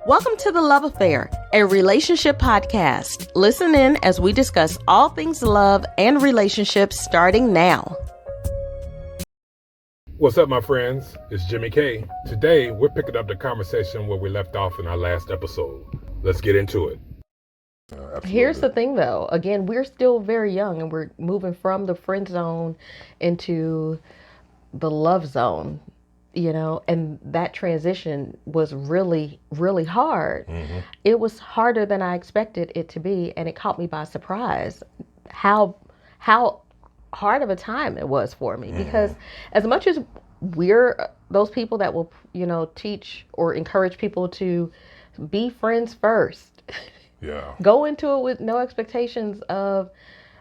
Welcome to The Love Affair, a relationship podcast. Listen in as we discuss all things love and relationships starting now. What's up, my friends? It's Jimmy K. Today, we're picking up the conversation where we left off in our last episode. Let's get into it. Here's the thing, though. Again, we're still very young and we're moving from the friend zone into the love zone. You know, and that transition was really, really hard. Mm-hmm. It was harder than I expected it to be, and it caught me by surprise how hard of a time it was for me. Mm-hmm. Because as much as we're those people that will, you know, teach or encourage people to be friends first. Yeah. Go into it with no expectations of,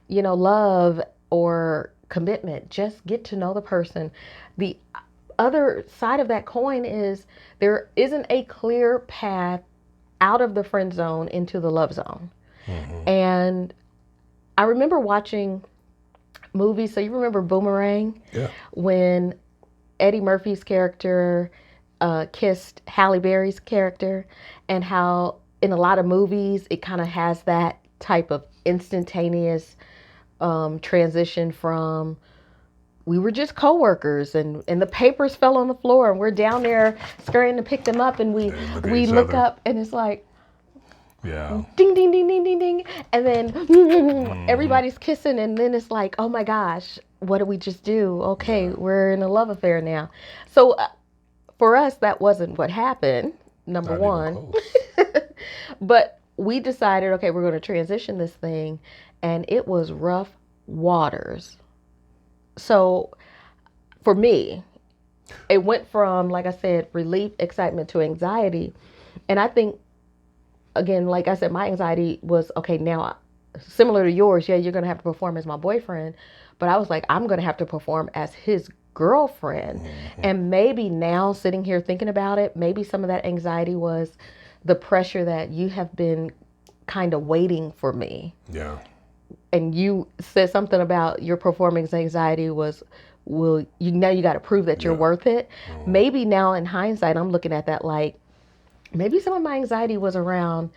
you know, love or commitment. Just get to know the person. The other side of that coin is there isn't a clear path out of the friend zone into the love zone. Mm-hmm. And I remember watching movies. So you remember Boomerang? Yeah. When Eddie Murphy's character kissed Halle Berry's character, and how in a lot of movies it kind of has that type of instantaneous transition from we were just coworkers and the papers fell on the floor and we're down there scurrying to pick them up and we look up and it's like, yeah, ding, ding, ding, ding, ding, ding. And then everybody's kissing and then it's like, oh my gosh, what did we just do? Okay, we're in a love affair now. So for us, that wasn't what happened, number one. But we decided, okay, we're going to transition this thing, and it was rough waters. So for me, it went from, like I said, relief, excitement to anxiety. And I think, again, like I said, my anxiety was, okay, now similar to yours. Yeah, you're going to have to perform as my boyfriend. But I was like, I'm going to have to perform as his girlfriend. Mm-hmm. And maybe now sitting here thinking about it, maybe some of that anxiety was the pressure that you have been kind of waiting for me. Yeah. And you said something about your performance anxiety was, you got to prove that you're worth it. Mm-hmm. Maybe now in hindsight, I'm looking at that like, maybe some of my anxiety was around,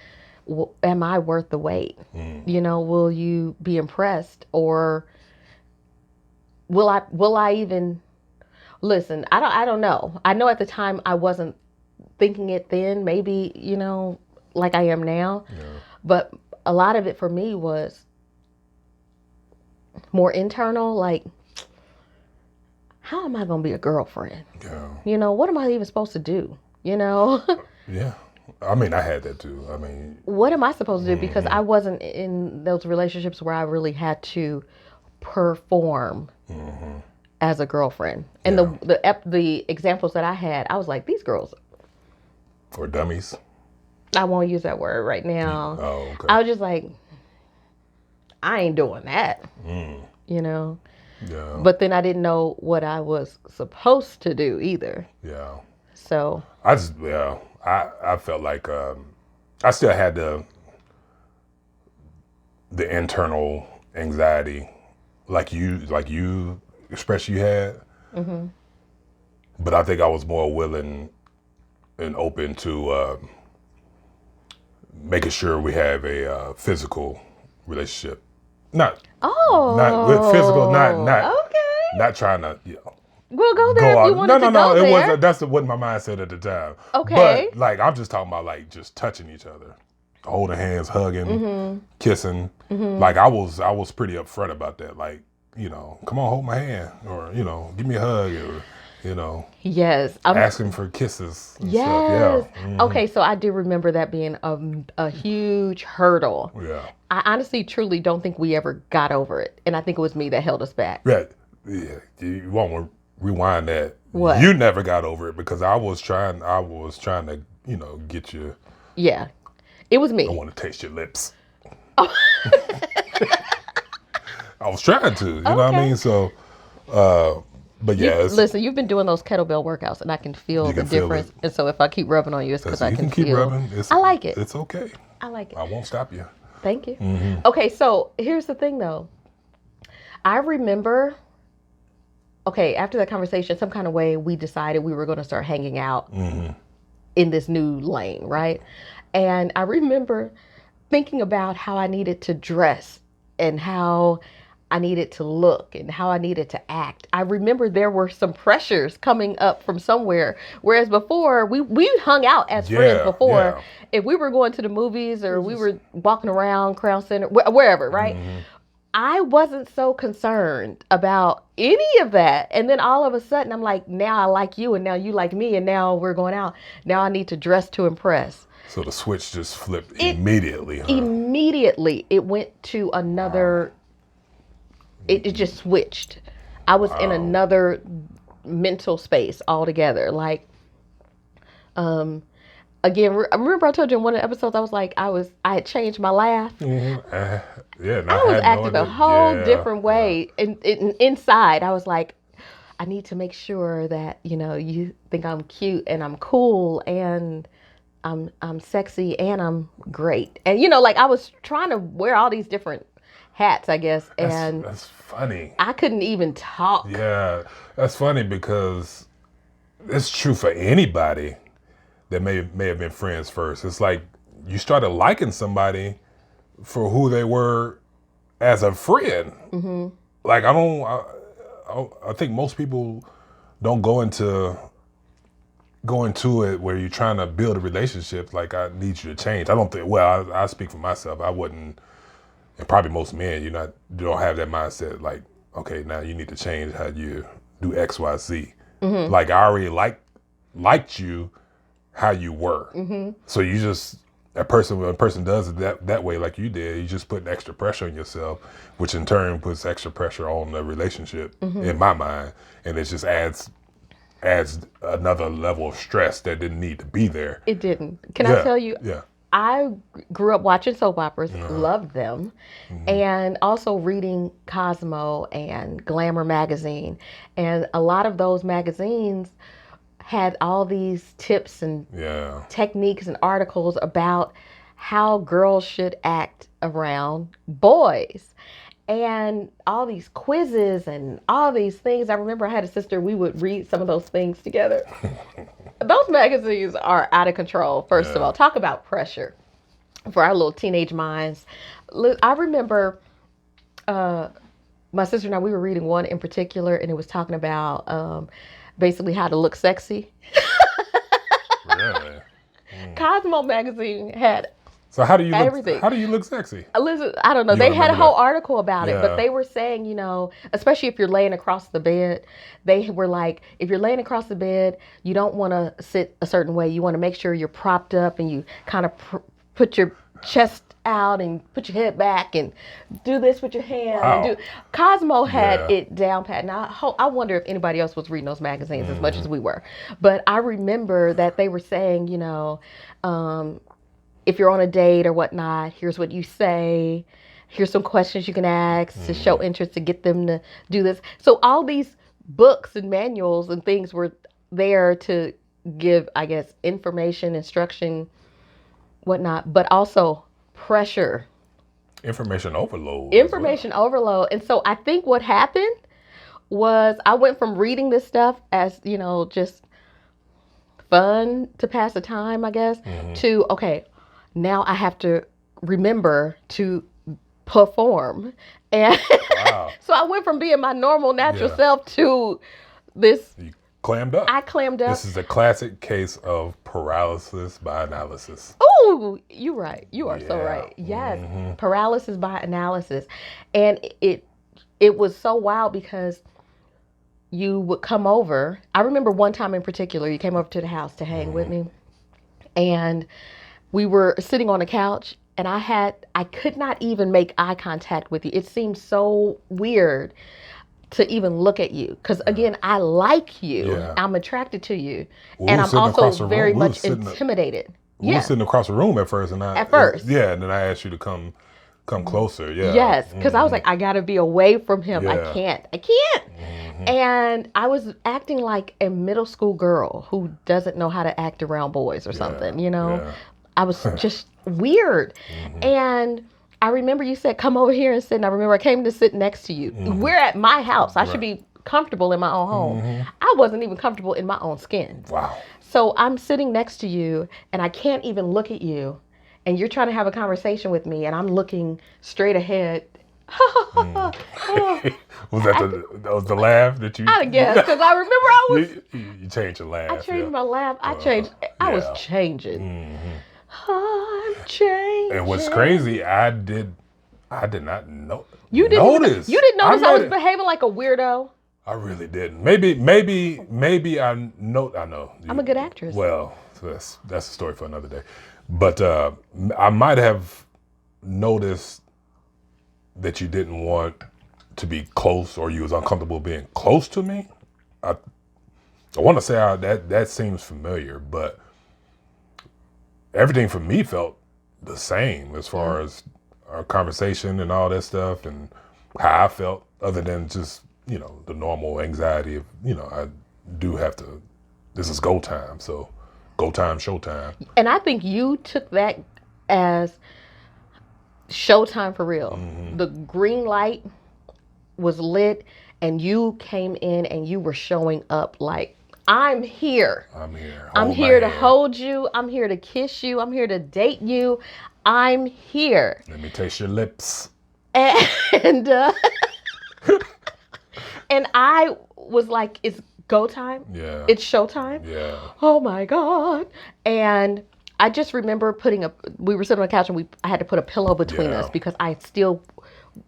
am I worth the wait? Mm. You know, will you be impressed? Or will I even listen? I don't know. I know at the time I wasn't thinking it then, maybe, you know, like I am now. Yeah. But a lot of it for me was more internal, like, how am I going to be a girlfriend? Yeah. You know, what am I even supposed to do? You know? Yeah. I mean, I had that too. I mean, what am I supposed to do? Because I wasn't in those relationships where I really had to perform as a girlfriend. And the examples that I had, I was like, these girls are dummies. I won't use that word right now. Oh, okay. I was just like, I ain't doing that, you know? Yeah. But then I didn't know what I was supposed to do either. Yeah. So. I felt like I still had the internal anxiety like you expressed you had. Mm-hmm. But I think I was more willing and open to making sure we have a physical relationship. Not physical, not trying to, you know. We'll go there if you wanted to go there. That's what my mindset at the time. Okay. But like, I'm just talking about like just touching each other, holding hands, hugging, kissing. Mm-hmm. Like I was pretty upfront about that. Like, you know, come on, hold my hand, or, you know, give me a hug, or, you know. Yes. Asking for kisses and yes. stuff. Yeah. Mm-hmm. Okay, so I do remember that being a huge hurdle. Yeah. I honestly, truly don't think we ever got over it. And I think it was me that held us back. Yeah. Yeah. You won't rewind that. What? You never got over it because I was trying to, you know, get you. Yeah. It was me. I want to taste your lips. Oh. I was trying to, you know what I mean? So, but yeah. Listen, you've been doing those kettlebell workouts and I can feel the difference. And so if I keep rubbing on you, it's because I can feel. You can keep rubbing. I like it. It's okay. I like it. I won't stop you. Thank you. Mm-hmm. Okay, so here's the thing though. I remember, after that conversation, some kind of way we decided we were going to start hanging out in this new lane, right? And I remember thinking about how I needed to dress and how I needed to look and how I needed to act. I remember there were some pressures coming up from somewhere. Whereas before, we hung out as friends before. Yeah. If we were going to the movies or we were walking around Crown Center, wherever, right? I wasn't so concerned about any of that. And then all of a sudden, I'm like, now I like you and now you like me and now we're going out. Now I need to dress to impress. So the switch just flipped immediately, huh? Immediately, it went to another... It just switched. I was in another mental space altogether. Like, again, I remember I told you in one of the episodes, I was like, I had changed my laugh. Yeah, I was acting a whole different way. And inside, I was like, I need to make sure that, you think I'm cute and I'm cool and I'm sexy and I'm great. And, like I was trying to wear all these different hats, I guess. And that's funny. I couldn't even talk. Yeah, that's funny because it's true for anybody that may have been friends first. It's like you started liking somebody for who they were as a friend. Mm-hmm. Like I think most people don't go into it where you're trying to build a relationship. Like I need you to change. I don't think. Well, I speak for myself. I wouldn't. And probably most men, you don't have that mindset. Like, okay, now you need to change how you do X, Y, Z. Mm-hmm. Like I already liked you how you were. Mm-hmm. So you just when a person does it that way, like you did, you just put extra pressure on yourself, which in turn puts extra pressure on the relationship. In my mind, and it just adds another level of stress that didn't need to be there. It didn't. Can I tell you? Yeah. I grew up watching soap operas, loved them, and also reading Cosmo and Glamour magazine. And a lot of those magazines had all these tips and techniques and articles about how girls should act around boys. And all these quizzes and all these things. I remember I had a sister, we would read some of those things together. Those magazines are out of control, first of all. Talk about pressure for our little teenage minds. I remember my sister and I, we were reading one in particular, and it was talking about basically how to look sexy. Really? Cosmo magazine had So how do you everything. Look? How do you look sexy? Listen, I don't know. They had a whole article about it, but they were saying, especially if you're laying across the bed, they were like, if you're laying across the bed, you don't want to sit a certain way. You want to make sure you're propped up and you kind of put your chest out and put your head back and do this with your hand. Wow. Cosmo had it down pat. Now, I wonder if anybody else was reading those magazines as much as we were. But I remember that they were saying, if you're on a date or whatnot, here's what you say. Here's some questions you can ask to show interest, to get them to do this. So all these books and manuals and things were there to give, I guess, information, instruction, whatnot, but also pressure. Information overload. And so I think what happened was I went from reading this stuff as, just fun to pass the time, I guess, to, okay, now I have to remember to perform. And so I went from being my normal, natural self to this. You clammed up. I clammed up. This is a classic case of paralysis by analysis. Oh, you're right. You are so right. Yes. Paralysis by analysis. And it was so wild because you would come over. I remember one time in particular, you came over to the house to hang with me. And we were sitting on the couch, and I could not even make eye contact with you. It seemed so weird to even look at you. Because, again, I like you. Yeah. I'm attracted to you. Well, and I'm also very much intimidated. We were sitting across the room at first. And then I asked you to come closer. Yeah. Yes, because I was like, I got to be away from him. Yeah. I can't. And I was acting like a middle school girl who doesn't know how to act around boys or something, Yeah. I was just weird. And I remember you said, come over here and sit. And I remember I came to sit next to you. We're at my house. I should be comfortable in my own home. I wasn't even comfortable in my own skin. Wow. So I'm sitting next to you and I can't even look at you. And you're trying to have a conversation with me and I'm looking straight ahead. Was that was the laugh that you? I guess because I remember I was. You changed your laugh. I changed yeah. my laugh. I changed. I was yeah. changing. Mm-hmm. I'm changing. And what's crazy, I did not know. You didn't notice. You didn't notice I was it. behaving like a weirdo. I really didn't. Maybe I know. I know. I'm a good actress. Well, that's a story for another day. But I might have noticed that you didn't want to be close, or you was uncomfortable being close to me. I want to say that seems familiar, but everything for me felt the same as far as our conversation and all that stuff, and how I felt. Other than just the normal anxiety of I do have to. This is go time, so go time, show time. And I think you took that as showtime for real. Mm-hmm. The green light was lit and you came in and you were showing up like, I'm here. I'm here. I'm Hold here my to hand. hold you. I'm here to kiss you. I'm here to date you. I'm here. Let me taste your lips. And and I was like, it's go time. Yeah. It's showtime. Yeah. Oh my God. And I just remember we were sitting on the couch and I had to put a pillow between us because I still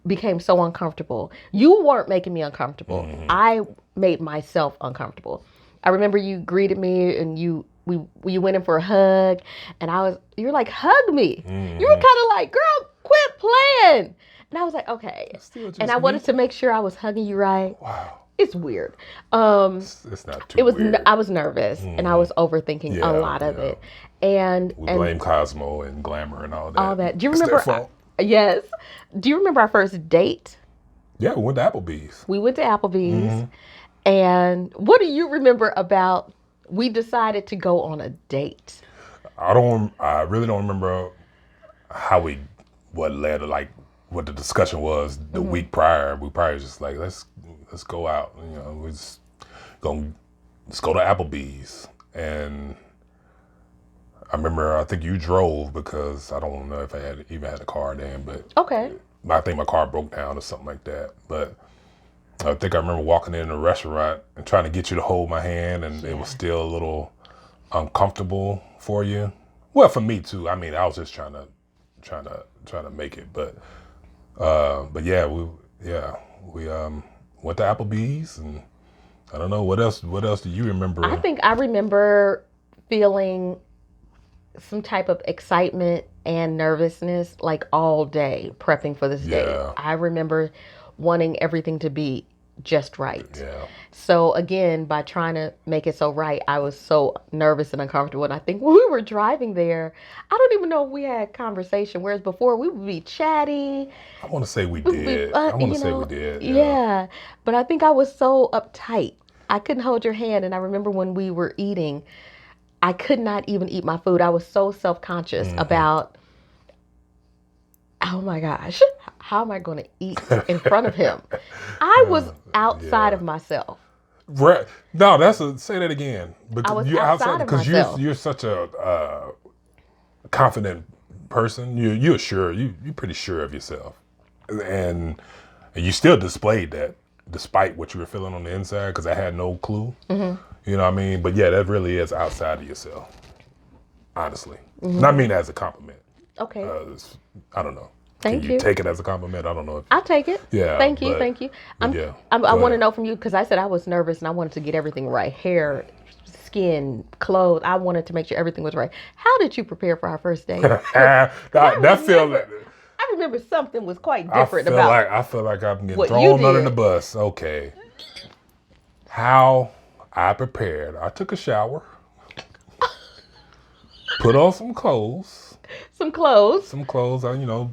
became so uncomfortable. You weren't making me uncomfortable. Mm-hmm. I made myself uncomfortable. I remember you greeted me and we went in for a hug and you're like, hug me. Mm-hmm. You were kind of like, girl, quit playing. And I was like, okay. And I wanted to make sure I was hugging you right. Wow. It's weird. It's not too weird. I was nervous and I was overthinking a lot of it. And we blame Cosmo and glamour and all that. all that. Do you It's remember? their fault. Yes. Do you remember our first date? Yeah, we went to Applebee's. We went to Applebee's. And what do you remember about we decided to go on a date? I really don't remember what led to what the discussion was the week prior. We probably just like, let's go out. Let's go to Applebee's. And I remember, I think you drove because I don't know if I even had a car then, but Okay. I think my car broke down or something like that. But I think I remember walking in a restaurant and trying to get you to hold my hand, and it was still a little uncomfortable for you. Well, for me too. I mean, I was just trying to make it, but yeah, we went to Applebee's, and I don't know what else do you remember? I think I remember feeling some type of excitement and nervousness like all day prepping for this date. I remember wanting everything to be just right. Yeah. So again, by trying to make it so right, I was so nervous and uncomfortable. And I think when we were driving there, I don't even know if we had conversation. Whereas before we would be chatty. I want to say we did. We did. Yeah. But I think I was so uptight. I couldn't hold your hand. And I remember when we were eating, I could not even eat my food. I was so self-conscious about, oh my gosh, how am I going to eat in front of him? I was outside of myself. Right. No, say that again. I was you're outside of because myself. you're such a confident person. You're sure. You're pretty sure of yourself, and you still displayed that despite what you were feeling on the inside. Because I had no clue. Mm-hmm. You know what I mean? But yeah, that really is outside of yourself. Honestly, and I mean that as a compliment. Okay. I don't know. Thank Can you take it as a compliment? I don't know. I'll take it. Yeah. Thank you. I want to know from you, because I said I was nervous and I wanted to get everything right. Hair, skin, clothes. I wanted to make sure everything was right. How did you prepare for our first date? I remember something was quite I different about I feel like I'm getting what thrown you under did. the bus. Okay. How I prepared. I took a shower. Put on some clothes. Some clothes.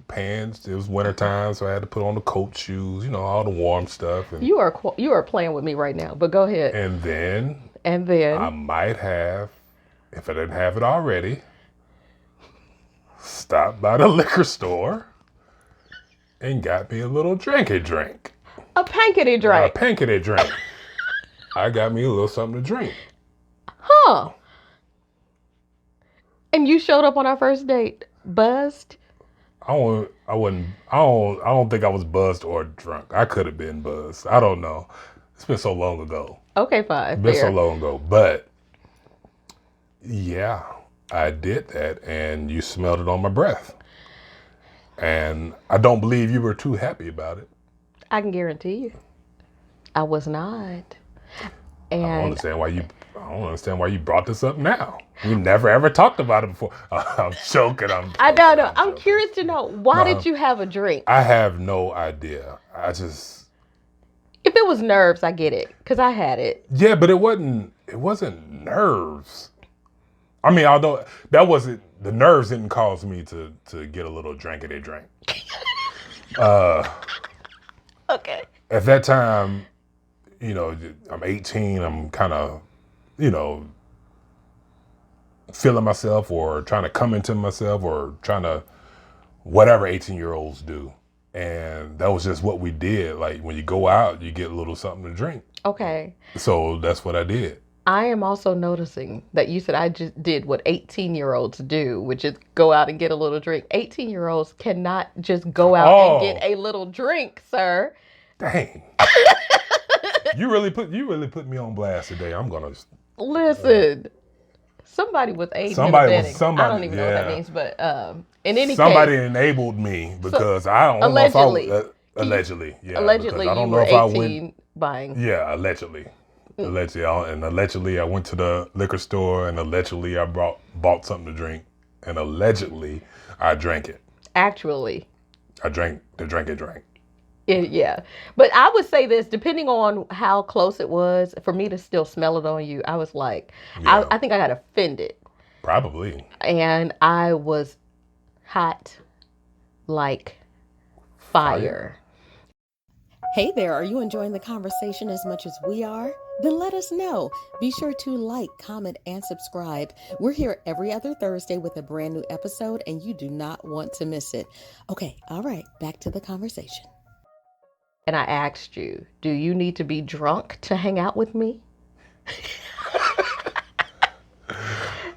Pants. It was wintertime, so I had to put on the coat, shoes, all the warm stuff. And, You are playing with me right now, but go ahead. and then And I might have, if I didn't have it already, stopped by the liquor store and got me a little drinky drink. a pankety drink. A pankety drink. I got me a little something to drink. Huh. And you showed up on our first date buzzed? I don't think I was buzzed or drunk. I could have been buzzed. I don't know. It's been so long ago. Okay, fine. It's been so Fair. long ago. But yeah, I did that, and you smelled it on my breath. And I don't believe you were too happy about it. I can guarantee you, I was not. I don't And understand why you brought this up now. We never ever talked about it before. I'm joking. I don't know. I'm joking. curious to know, why did you have a drink? I have no idea. If it was nerves, I get it, because I had it. Yeah, but it wasn't nerves. I mean, although that wasn't, the nerves didn't cause me to get a little drankety drink. Okay. At that time, I'm 18. I'm kind of, feeling myself or trying to come into myself or trying to whatever 18-year-olds do. And that was just what we did. Like when you go out, you get a little something to drink. Okay. So that's what I did. I am also noticing that you said I just did what 18-year-olds do, which is go out and get a little drink. 18-year-olds cannot just go out and get a little drink, sir. Dang. You really put me on blast today. I'm gonna listen. Somebody with age somebody I don't even know what that yeah. means, but in any somebody case, enabled me because I don't allegedly, know if allegedly, yeah. Allegedly, I don't you know were if I 18 went. buying. Yeah, allegedly. Allegedly, I went to the liquor store and allegedly I bought something to drink and allegedly I drank it. Actually, I drank the drink. Yeah, but I would say this, depending on how close it was, for me to still smell it on you, I was like, Yeah. I think I got offended. Probably. And I was hot like fire. Hey there, are you enjoying the conversation as much as we are? Then let us know. Be sure to like, comment, and subscribe. We're here every other Thursday with a brand new episode, and you do not want to miss it. Okay, all right, back to the conversation. And I asked you, do you need to be drunk to hang out with me?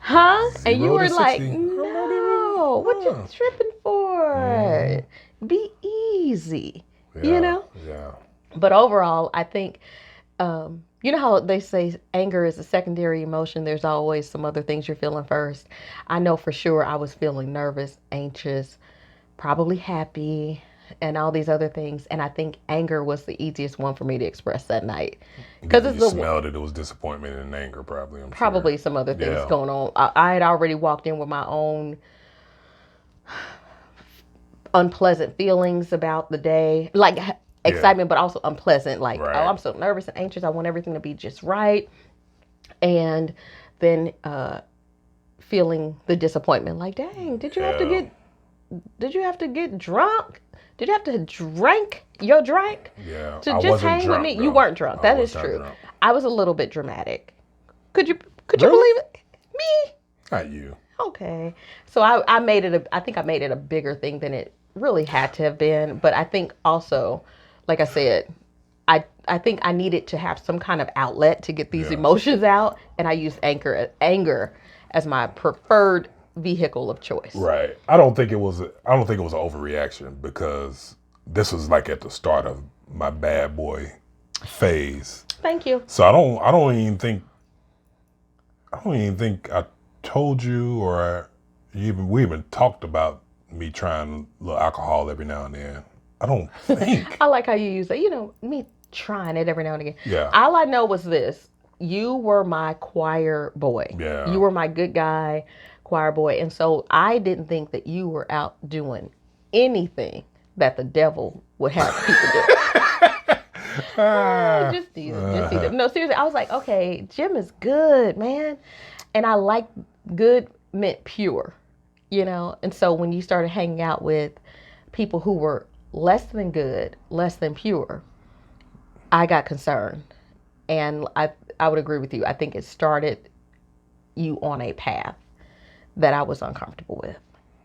Huh? And you were like, no, what you tripping for? Be easy, Yeah. But overall, I think, you know how they say anger is a secondary emotion. There's always some other things you're feeling first. I know for sure I was feeling nervous, anxious, probably happy, and all these other things. And I think anger was the easiest one for me to express that night. Because you smelled it. It was disappointment and anger, probably. I'm probably sure. Some other things going on. I had already walked in with my own unpleasant feelings about the day, like excitement, but also unpleasant. Like, right. Oh, I'm so nervous and anxious. I want everything to be just right. And then feeling the disappointment. Like, dang, did you have to get drunk? Did you have to drink your drink to just hang with me? Though. You weren't drunk. That is true. Drunk. I was a little bit dramatic. Could you believe it? Me? Not you. Okay. So I made it I think I made it a bigger thing than it really had to have been. But I think also, like I said, I think I needed to have some kind of outlet to get these emotions out, and I used anger as my preferred vehicle of choice. Right. I don't think it was an overreaction because this was like at the start of my bad boy phase. Thank you. So I don't even think I told you or we even talked about me trying a little alcohol every now and then. I don't think. I like how you use that. Me trying it every now and again. Yeah. All I know was this. You were my choir boy. Yeah. You were my good guy choir boy. And so I didn't think that you were out doing anything that the devil would have people do. Just tease it. No, seriously, I was like, okay, Jim is good, man. And I like good meant pure, And so when you started hanging out with people who were less than good, less than pure, I got concerned. And I would agree with you. I think it started you on a path that I was uncomfortable with.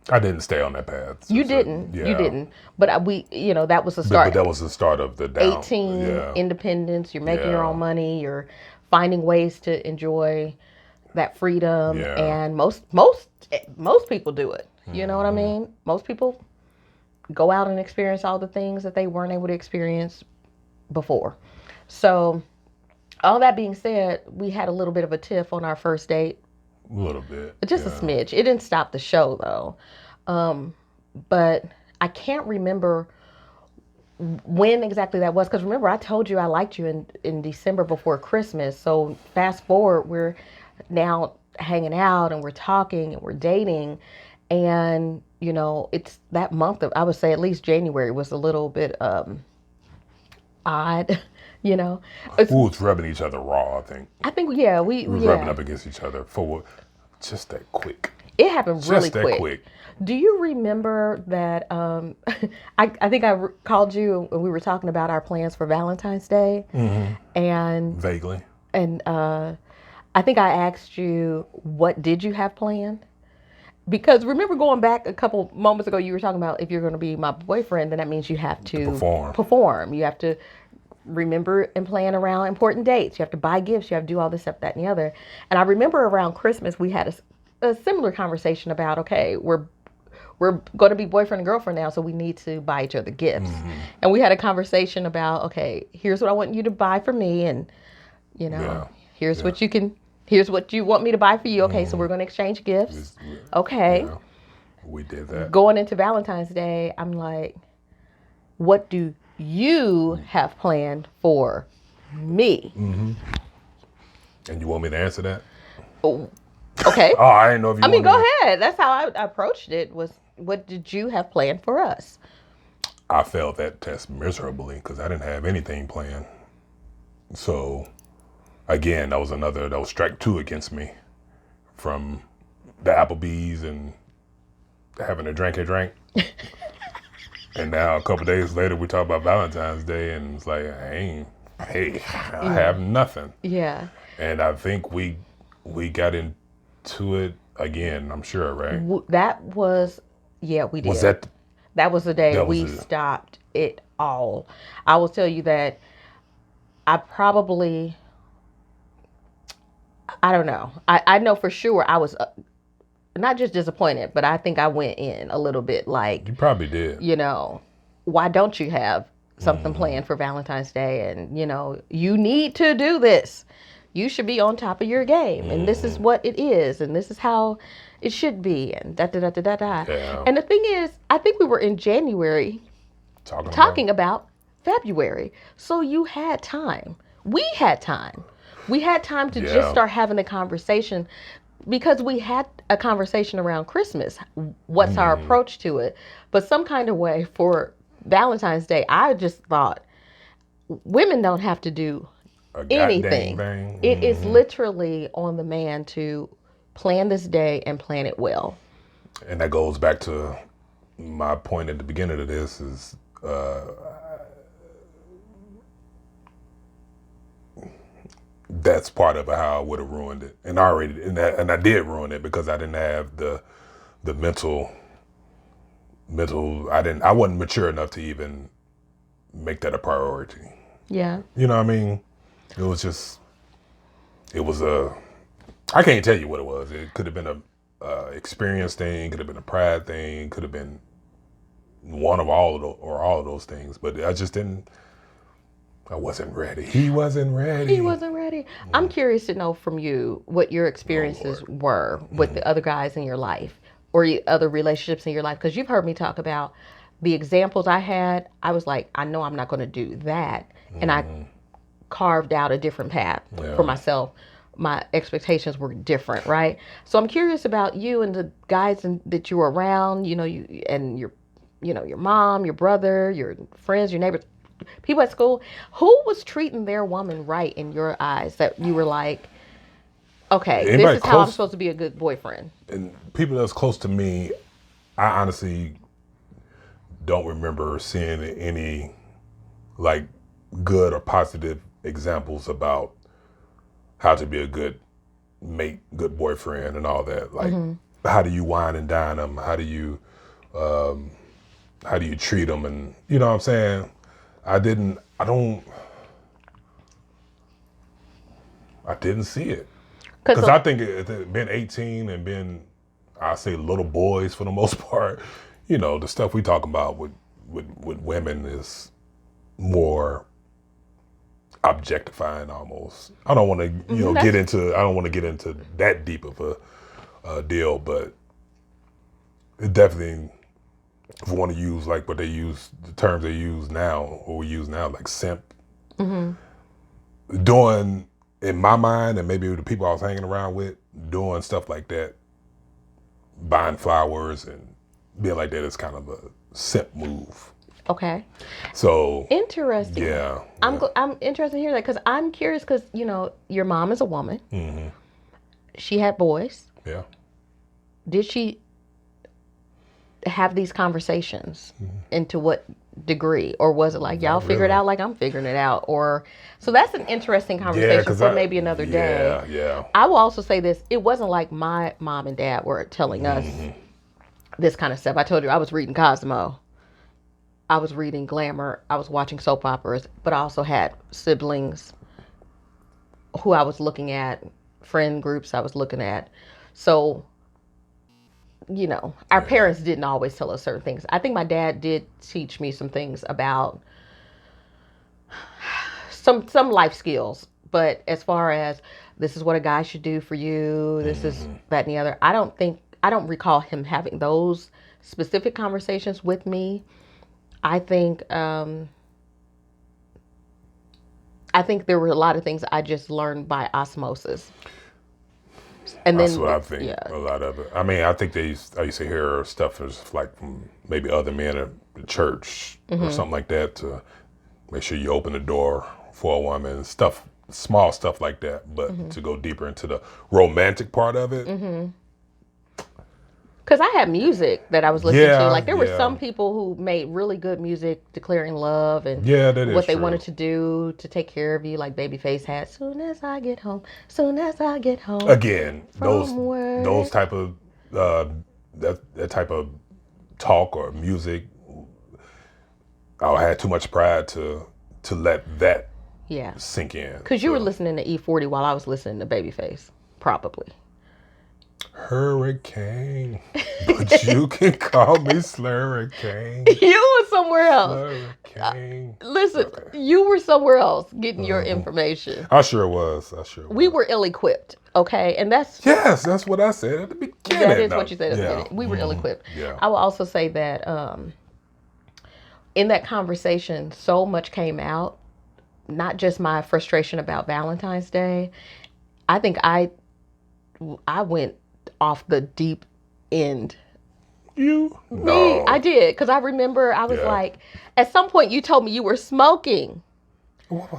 I didn't stay on that path. You didn't. But that was the start. But that was the start of the down. 18, independence. You're making your own money. You're finding ways to enjoy that freedom, Yeah. and most people do it. You know what I mean? Most people go out and experience all the things that they weren't able to experience before. So, all that being said, we had a little bit of a tiff on our first date. A little bit. Just a smidge. It didn't stop the show though. But I can't remember when exactly that was, because remember I told you I liked you in December before Christmas. So fast forward, we're now hanging out and we're talking and we're dating, and you know, it's that month of, I would say at least January was a little bit odd. You know, We was rubbing each other raw. I think yeah, we were rubbing up against each other for just that quick. It happened really just that quick. Do you remember that? I think I called you and we were talking about our plans for Valentine's Day, and vaguely. And I think I asked you, what did you have planned? Because remember going back a couple moments ago, you were talking about if you're going to be my boyfriend, then that means you have to perform. You have to remember and plan around important dates. You have to buy gifts. You have to do all this stuff, that, and the other. And I remember around Christmas, we had a similar conversation about, okay, we're going to be boyfriend and girlfriend now, so we need to buy each other gifts. And we had a conversation about, okay, here's what I want you to buy for me, and you know, here's what you want me to buy for you. Okay, so we're going to exchange gifts. Okay. Yeah, we did that. Going into Valentine's Day, I'm like, what do you have planned for me? And you want me to answer that? Oh, okay. Oh, I didn't know if you. I mean, go ahead. That's how I approached it. Was, what did you have planned for us? I failed that test miserably because I didn't have anything planned. So, again, that was strike two against me from the Applebee's and having a drink. And now a couple days later, we talk about Valentine's Day, and it's like, I have nothing. Yeah. And I think we got into it again, I'm sure, right? That was, yeah, we did. Was that? That was the day we stopped it all. I will tell you that I don't know. I know for sure I was not just disappointed, but I think I went in a little bit like... You probably did. You know, why don't you have something planned for Valentine's Day? And, you know, you need to do this. You should be on top of your game. And this is what it is. And this is how it should be. And da-da-da-da-da-da. Yeah. And the thing is, I think we were in January talking about February. So you had time. We had time. We had time to just start having the conversation, because we had a conversation around Christmas. What's our approach to it? But some kind of way for Valentine's Day, I just thought women don't have to do anything. It is literally on the man to plan this day and plan it well. And that goes back to my point at the beginning of this is that's part of how I would have ruined it. And I did ruin it because I didn't have the mental I wasn't mature enough to even make that a priority. Yeah. You know what I mean? It was I can't tell you what it was. It could have been a experience thing, could have been a pride thing, could have been one of all of those things. But I wasn't ready. He wasn't ready. I'm curious to know from you what your experiences were with the other guys in your life or other relationships in your life. Because you've heard me talk about the examples I had. I was like, I know I'm not going to do that. And I carved out a different path for myself. My expectations were different, right? So I'm curious about you and the guys that you were around, you know, your mom, your brother, your friends, your neighbors, people at school. Who was treating their woman right in your eyes that you were like, okay, this is how I'm supposed to be a good boyfriend? And people that's close to me, I honestly don't remember seeing any like good or positive examples about how to be a good mate, good boyfriend, and all that. Like, how do you wine and dine them? How do you treat them? And you know what I'm saying? I didn't see it. Because I think being 18 and being, I say, little boys for the most part, you know, the stuff we talk about with women is more objectifying almost. I don't want to, you know, get into. I don't want to get into that deep of a deal, but it definitely, if we want to use like what they use, the terms they use now, or we use now, like simp, doing, in my mind, and maybe the people I was hanging around with, doing stuff like that, buying flowers and being like that is kind of a simp move. Okay. So interesting. Yeah. I'm interested to hear that because I'm curious because, you know, your mom is a woman. Mm-hmm. She had boys. Yeah. Did she have these conversations? And to what degree? Or was it like, y'all figure it out like I'm figuring it out? Or so that's an interesting conversation for maybe another day. Yeah. I will also say this. It wasn't like my mom and dad were telling us this kind of stuff. I told you I was reading Cosmo. I was reading Glamour. I was watching soap operas, but I also had siblings who I was looking at, friend groups I was looking at. So, you know, our parents didn't always tell us certain things. I think my dad did teach me some things about some life skills, but as far as this is what a guy should do for you, this is that and the other, I don't recall him having those specific conversations with me. I think there were a lot of things I just learned by osmosis. And That's then, what I think. A lot of it. I mean, I think I used to hear stuff as like from maybe other men at the church or something like that, to make sure you open the door for a woman, stuff, small stuff like that. But to go deeper into the romantic part of it. Because I had music that I was listening to. Like, there were some people who made really good music declaring love and what they wanted to do to take care of you. Like Babyface had, soon as I get home. Again, from those type of, that type of talk or music, I had too much pride to let that sink in. Because you were listening to E40 while I was listening to Babyface, probably. Hurricane, but you can call me Slurricane. You were somewhere else. Slurricane. Listen, you were somewhere else getting your information. I sure was. We were ill-equipped, okay? And that's... Yes, that's what I said at the beginning. That is what you said at the beginning. We were ill-equipped. Yeah. I will also say that in that conversation, so much came out, not just my frustration about Valentine's Day. I think I went off the deep end. You? No. I did, because I remember I was like, at some point you told me you were smoking. What?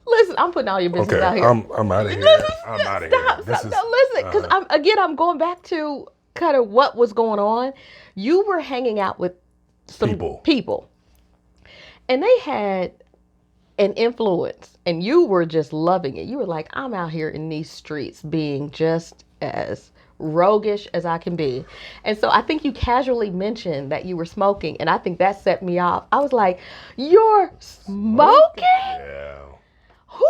Listen, I'm putting all your business out here. I'm out of here. I'm out of here. Stop. No, listen, because I'm going back to kind of what was going on. You were hanging out with some people. And they had an influence, and you were just loving it. You were like, I'm out here in these streets being just as roguish as I can be. And so I think you casually mentioned that you were smoking, and I think that set me off. I was like, you're smoking? Yeah. Who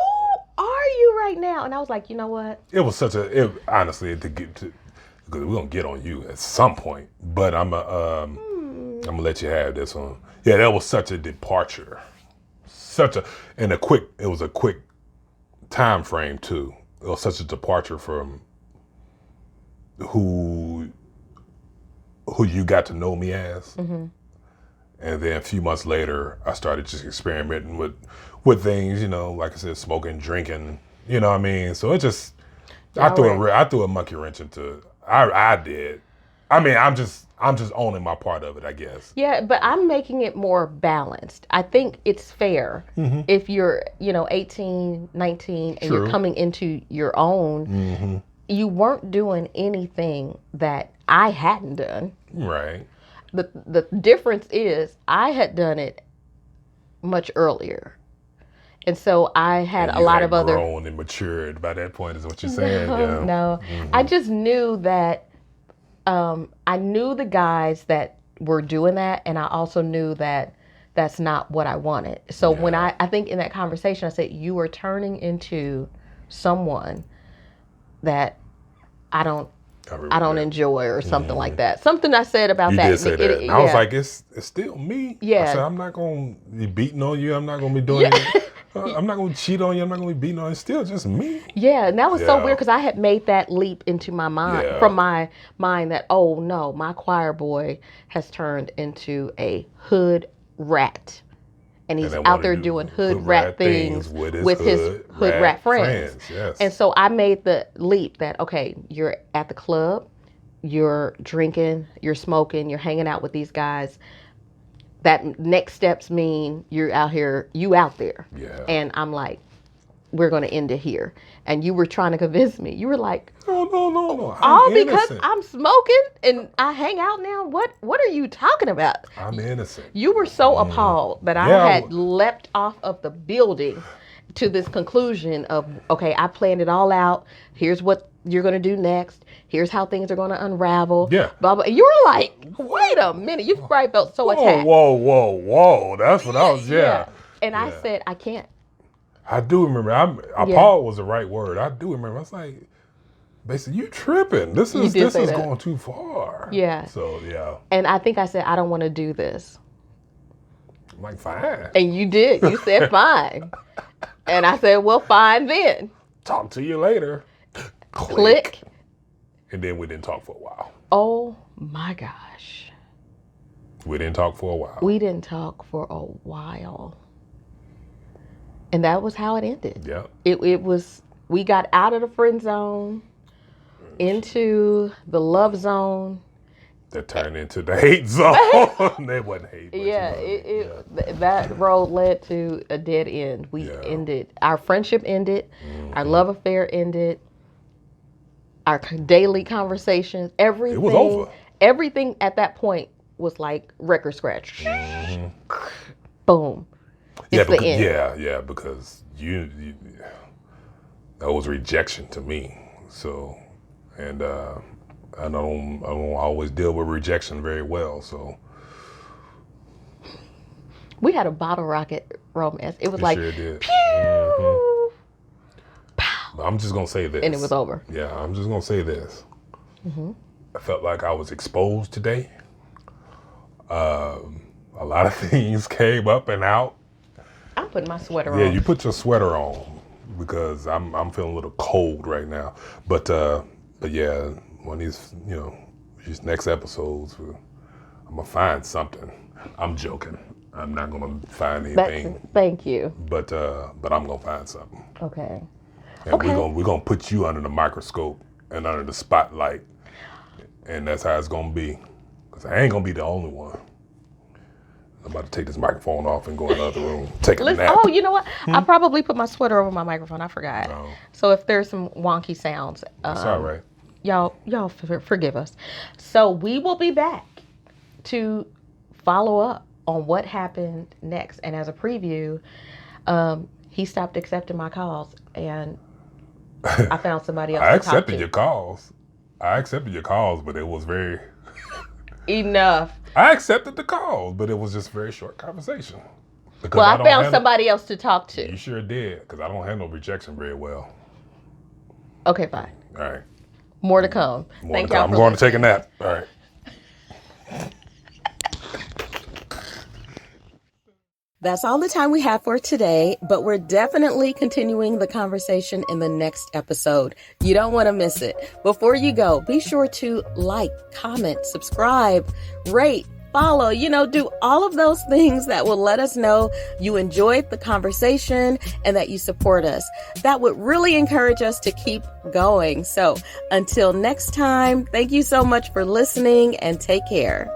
are you right now? And I was like, you know what? It was honestly, because we're going to get on you at some point, but I'm going to let you have this one. Yeah, that was such a departure. It was a quick time frame too. It was such a departure from who you got to know me as. And then a few months later, I started just experimenting with things, you know, like I said, smoking, drinking, you know what I mean? So it just, I threw a monkey wrench into, I did. I mean, I'm just owning my part of it, I guess. Yeah, but I'm making it more balanced. I think it's fair if you're, 18, 19, and you're coming into your own. You weren't doing anything that I hadn't done. Right. The difference is I had done it much earlier. And so I had a lot of other... grown and matured by that point is what you're saying. No. I just knew that I knew the guys that were doing that, and I also knew that that's not what I wanted. So when I think in that conversation, I said, you are turning into someone that I don't remember I don't that. enjoy or something like that. Something I said about You that. did say that. And I was like, it's still me. Yeah. I said, I'm not going to be beating on you. I'm not going to be doing it. I'm not going to cheat on you. I'm not going to be beating on you. It's still just me. Yeah, and that was so weird because I had made that leap into my mind, from my mind that, oh no, my choir boy has turned into a hood rat. And he's out there doing hood rat things with his hood rat friends. Yes. And so I made the leap that, okay, you're at the club, you're drinking, you're smoking, you're hanging out with these guys. That next steps mean you're out here, you out there. Yeah. And I'm like, we're going to end it here. And you were trying to convince me. You were like, no. All because I'm smoking and I hang out now? What are you talking about? I'm innocent. You were so appalled that I had leapt off of the building to this conclusion of, okay, I planned it all out. Here's what you're going to do next. Here's how things are going to unravel. Yeah. Blah, blah. You were like, wait a minute. You probably felt so attacked. Whoa. That's what I was, And I said, I can't. I do remember. Appalled was the right word. I do remember. I was like, basically, you tripping. This is going too far. Yeah. So, yeah. And I think I said, I don't want to do this. I'm like, fine. And you did. You said, fine. And I said, well, fine then. Talk to you later. Click. And then we didn't talk for a while. Oh, my gosh. We didn't talk for a while. We didn't talk for a while. And that was how it ended. Yeah. It was, we got out of the friend zone into the love zone. That turned into the hate zone. That wasn't hate. But that road led to a dead end. We ended, our friendship ended, our love affair ended, our daily conversations, everything. It was over. Everything at that point was like record scratch. Boom. It's the end. Yeah, because you that was rejection to me. So, and I don't always deal with rejection very well. So we had a bottle rocket romance. It was like, sure did. Pew, pow. I'm just gonna say this, and it was over. Yeah, I'm just gonna say this. I felt like I was exposed today. A lot of things came up and out. I'm putting my sweater on. Yeah, you put your sweater on because I'm feeling a little cold right now. But yeah, one of these next episodes, I'm gonna find something. I'm joking. I'm not gonna find anything. Thank you. But I'm gonna find something. Okay. And we're gonna put you under the microscope and under the spotlight, and that's how it's gonna be. Cause I ain't gonna be the only one. I'm about to take this microphone off and go in the other room, take a nap. Oh, you know what? I probably put my sweater over my microphone. I forgot. No. So if there's some wonky sounds, It's all right. Y'all forgive us. So we will be back to follow up on what happened next. And as a preview, he stopped accepting my calls, and I found somebody else. I accepted your calls. But it was very enough. I accepted the calls, but it was just a very short conversation. Well, I found somebody else to talk to. You sure did, because I don't handle rejection very well. Okay, fine. All right. More to come. Thank y'all. I'm going to take a nap. All right. That's all the time we have for today, but we're definitely continuing the conversation in the next episode. You don't want to miss it. Before you go, be sure to like, comment, subscribe, rate, follow, do all of those things that will let us know you enjoyed the conversation and that you support us. That would really encourage us to keep going. So until next time, thank you so much for listening and take care.